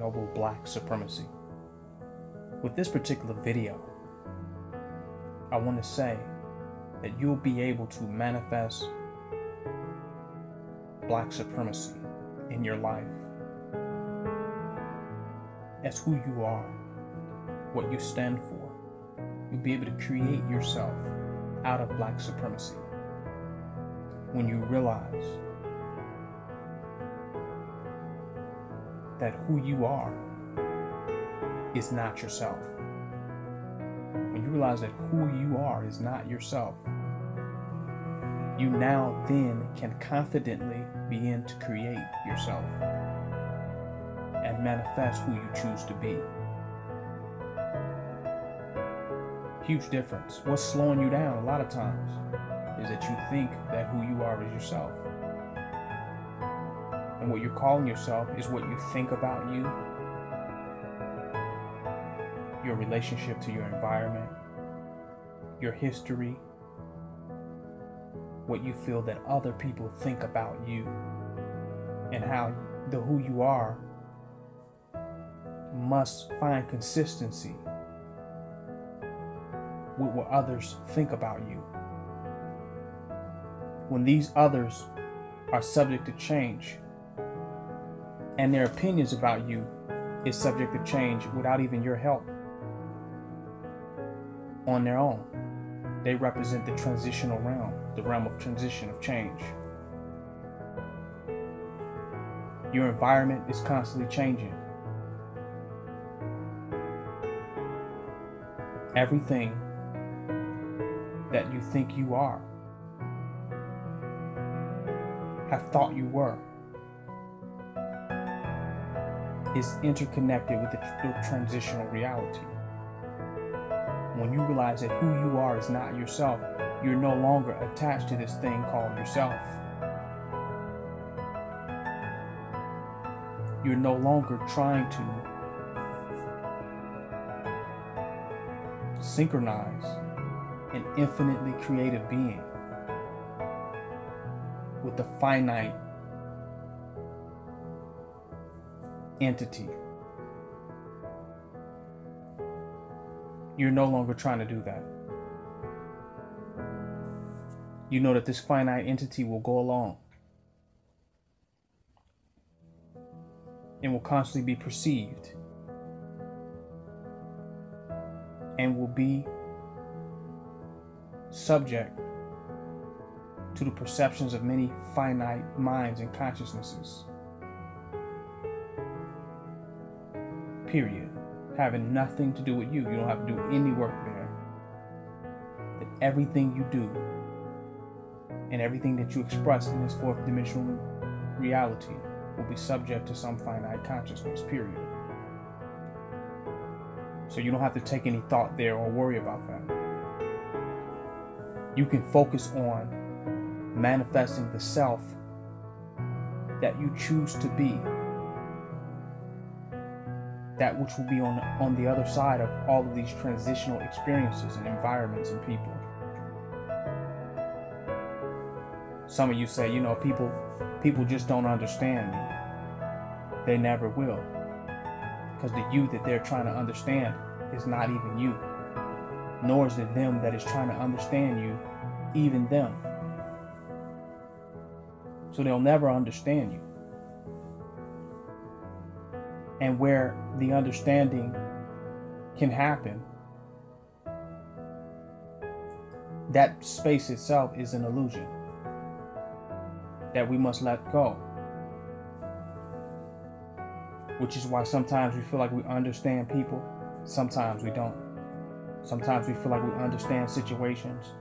ignoble black supremacy. With this particular video, I want to say that you'll be able to manifest black supremacy in your life as who you are, what you stand for. You'll be able to create yourself out of black supremacy when you realize that who you are is not yourself. When you realize that who you are is not yourself, you now then can confidently begin to create yourself and manifest who you choose to be. Huge difference. What's slowing you down a lot of times is that you think that who you are is yourself. And what you're calling yourself is what you think about you, your relationship to your environment, your history, what you feel that other people think about you, and how the who you are must find consistency with what others think about you. When these others are subject to change, and their opinions about you is subject to change without even your help, on their own, they represent the transitional realm, the realm of transition, of change. Your environment is constantly changing. Everything that you think you are, have thought you were, is interconnected with the transitional reality. When you realize that who you are is not yourself, you're no longer attached to this thing called yourself. You're no longer trying to synchronize an infinitely creative being with the finite entity. You're no longer trying to do that. You know that this finite entity will go along and will constantly be perceived and will be subject to the perceptions of many finite minds and consciousnesses. Period. Having nothing to do with you. You don't have to do any work there. That everything you do and everything that you express in this fourth dimensional reality will be subject to some finite consciousness. Period. So you don't have to take any thought there or worry about that. You can focus on manifesting the self that you choose to be. That which will be on the other side of all of these transitional experiences and environments and people. Some of you say, people just don't understand me. They never will. Because the you that they're trying to understand is not even you. Nor is it them that is trying to understand you, even them. So they'll never understand you. And where the understanding can happen, that space itself is an illusion that we must let go. Which is why sometimes we feel like we understand people, sometimes we don't. Sometimes we feel like we understand situations,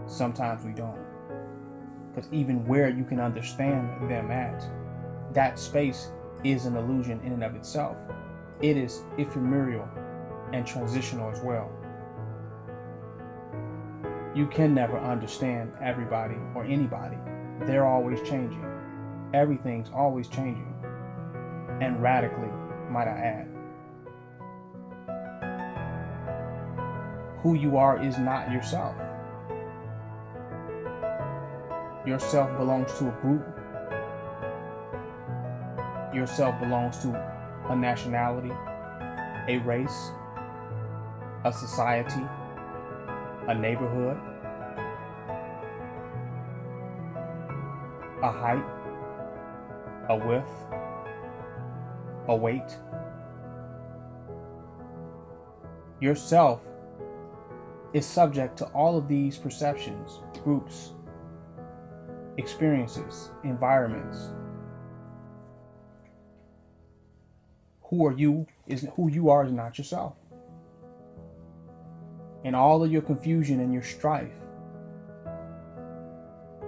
sometimes we don't. Because even where you can understand them at, that space is an illusion in and of itself. It is ephemeral and transitional as well. You can never understand everybody or anybody. They're always changing. Everything's always changing. And radically, might I add. Who you are is not yourself. Yourself belongs to a group. Yourself belongs to a nationality, a race, a society, a neighborhood, a height, a width, a weight. Yourself is subject to all of these perceptions, groups, experiences, environments. Who you are is not yourself. And all of your confusion and your strife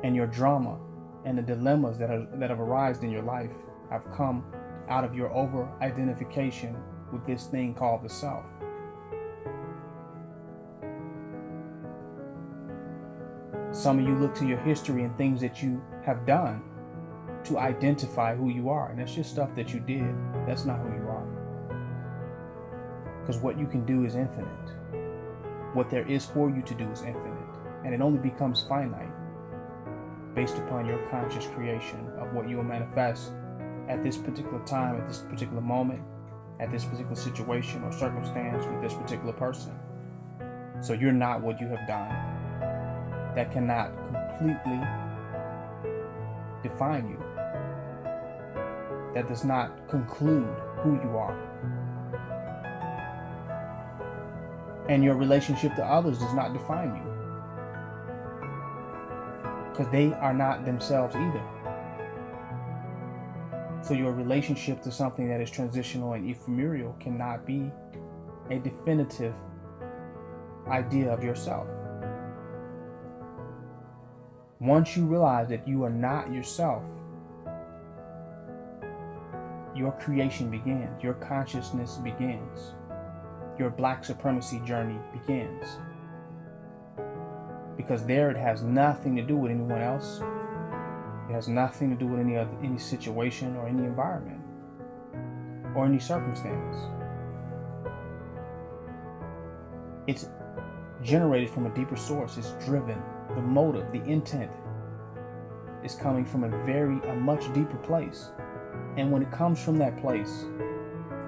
and your drama and the dilemmas that have arisen in your life have come out of your over-identification with this thing called the self. Some of you look to your history and things that you have done to identify who you are. And that's just stuff that you did. That's not who you are. Because what you can do is infinite. What there is for you to do is infinite. And it only becomes finite based upon your conscious creation of what you will manifest at this particular time, at this particular moment, at this particular situation or circumstance with this particular person. So you're not what you have done. That cannot completely define you. That does not conclude who you are. And your relationship to others does not define you. Because they are not themselves either. So your relationship to something that is transitional and ephemeral cannot be a definitive idea of yourself. Once you realize that you are not yourself, your creation begins, your consciousness begins, your black supremacy journey begins. Because there it has nothing to do with anyone else. It has nothing to do with any situation or any environment or any circumstance. It's generated from a deeper source. It's driven. The motive, the intent is coming from a much deeper place. And when it comes from that place,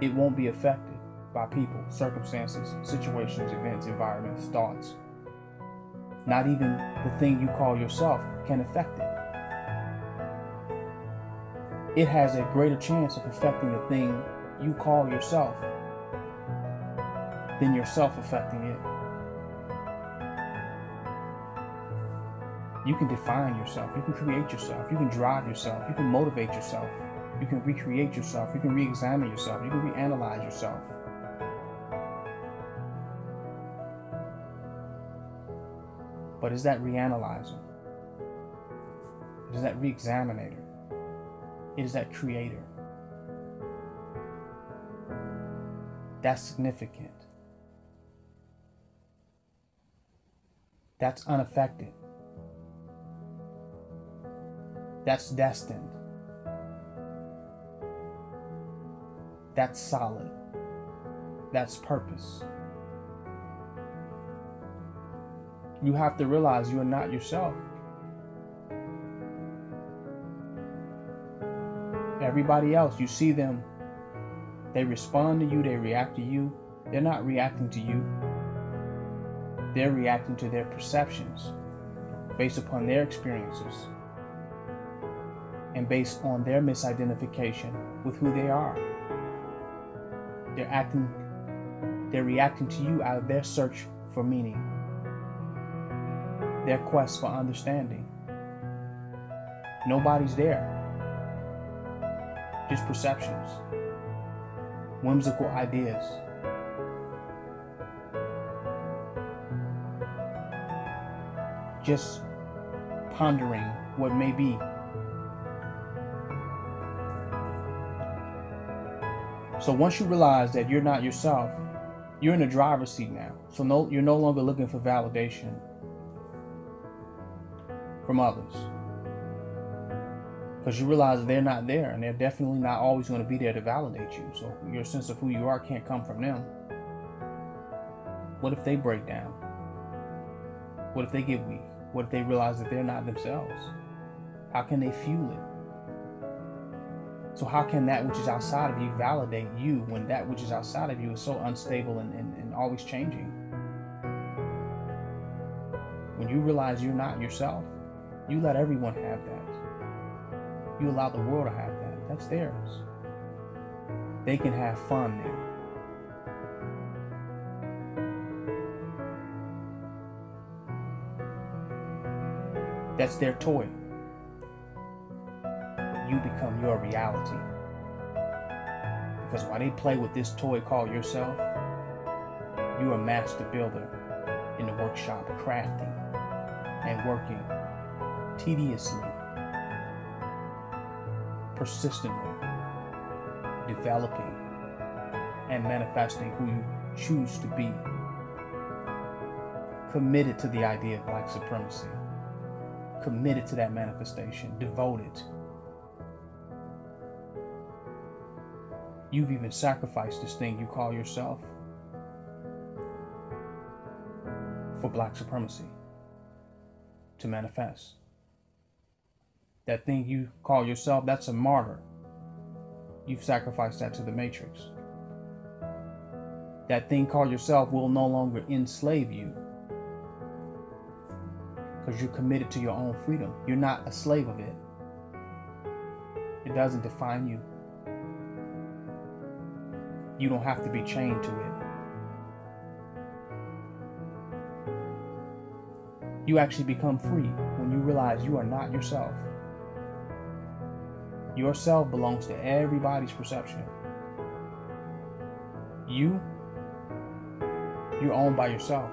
it won't be affected by people, circumstances, situations, events, environments, thoughts. Not even the thing you call yourself can affect it. It has a greater chance of affecting the thing you call yourself than yourself affecting it. You can define yourself. You can create yourself. You can drive yourself. You can motivate yourself. You can recreate yourself. You can re-examine yourself. You can reanalyze yourself. But is that reanalyzer? Is that re-examinator? Is that creator? That's significant. That's unaffected. That's destined. That's solid. That's purpose. You have to realize you are not yourself. Everybody else, you see them, they respond to you, they react to you. They're not reacting to you. They're reacting to their perceptions based upon their experiences and based on their misidentification with who they are. They're reacting to you out of their search for meaning, their quest for understanding. Nobody's there. Just perceptions, whimsical ideas. Just pondering what may be. So once you realize that you're not yourself, you're in the driver's seat now. So you're no longer looking for validation from others. Because you realize they're not there, and they're definitely not always going to be there to validate you. So your sense of who you are can't come from them. What if they break down? What if they get weak? What if they realize that they're not themselves? How can they fuel it? So how can that which is outside of you validate you when that which is outside of you is so unstable and always changing? When you realize you're not yourself, you let everyone have that. You allow the world to have that. That's theirs. They can have fun there. That's their toy. But you become your reality. Because while they play with this toy called yourself, you're a master builder in the workshop, crafting and working tediously, persistently, developing and manifesting who you choose to be. Committed to the idea of Black supremacy. Committed to that manifestation, devoted. You've even sacrificed this thing you call yourself for Black supremacy to manifest. That thing you call yourself, that's a martyr. You've sacrificed that to the matrix. That thing called yourself will no longer enslave you, because you're committed to your own freedom. You're not a slave of it. It doesn't define you. You don't have to be chained to it. You actually become free when you realize you are not yourself. Yourself belongs to everybody's perception. You're owned by yourself.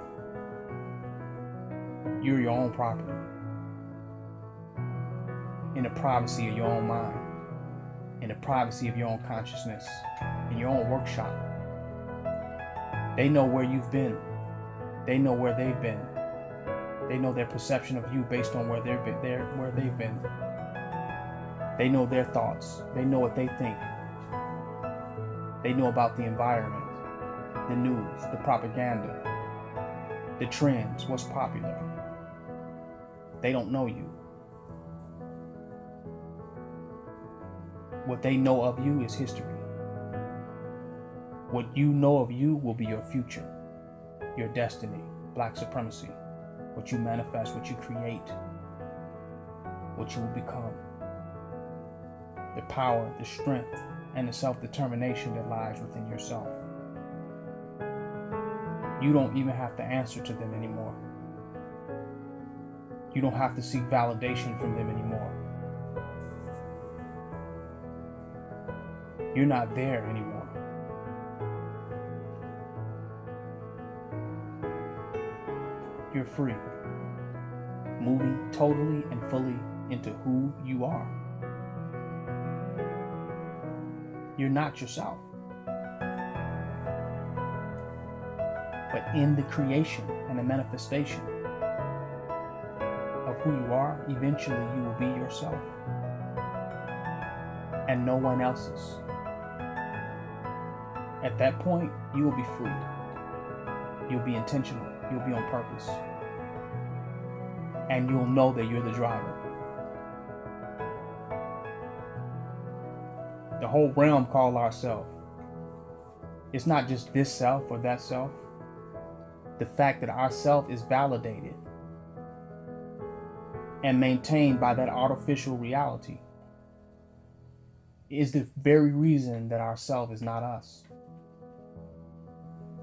You're your own property. In the privacy of your own mind, in the privacy of your own consciousness, in your own workshop. They know where you've been. They know where they've been. They know their perception of you based on where they've been. They know their thoughts. They know what they think. They know about the environment, the news, the propaganda, the trends, what's popular. They don't know you. What they know of you is history. What you know of you will be your future, your destiny, Black supremacy, what you manifest, what you create, what you will become. The power, the strength, and the self-determination that lies within yourself. You don't even have to answer to them anymore. You don't have to seek validation from them anymore. You're not there anymore. You're free, moving totally and fully into who you are. You're not yourself. But in the creation and the manifestation of who you are, eventually you will be yourself and no one else's. At that point, you will be freed. You'll be intentional. You'll be on purpose. And you'll know that you're the driver. The whole realm called ourself. It's not just this self or that self. The fact that our self is validated and maintained by that artificial reality is the very reason that our self is not us.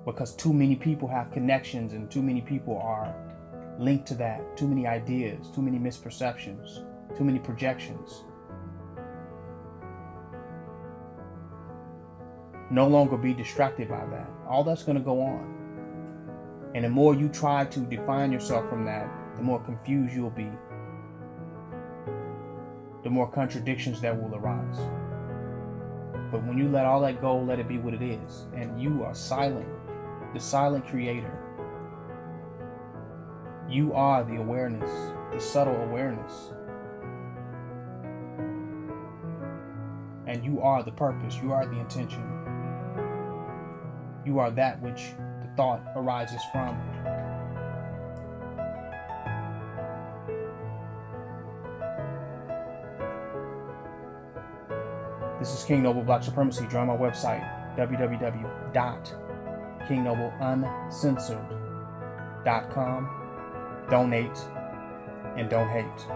Because too many people have connections and too many people are linked to that. Too many ideas, too many misperceptions, too many projections. No longer be distracted by that. All that's going to go on. And the more you try to define yourself from that, the more confused you'll be. The more contradictions that will arise. But when you let all that go, let it be what it is. And you are silent, the silent creator. You are the awareness, the subtle awareness. And you are the purpose, you are the intention. You are that which the thought arises from. This is King Noble Black Supremacy. Join my website, www.kingnobleuncensored.com. Donate and don't hate.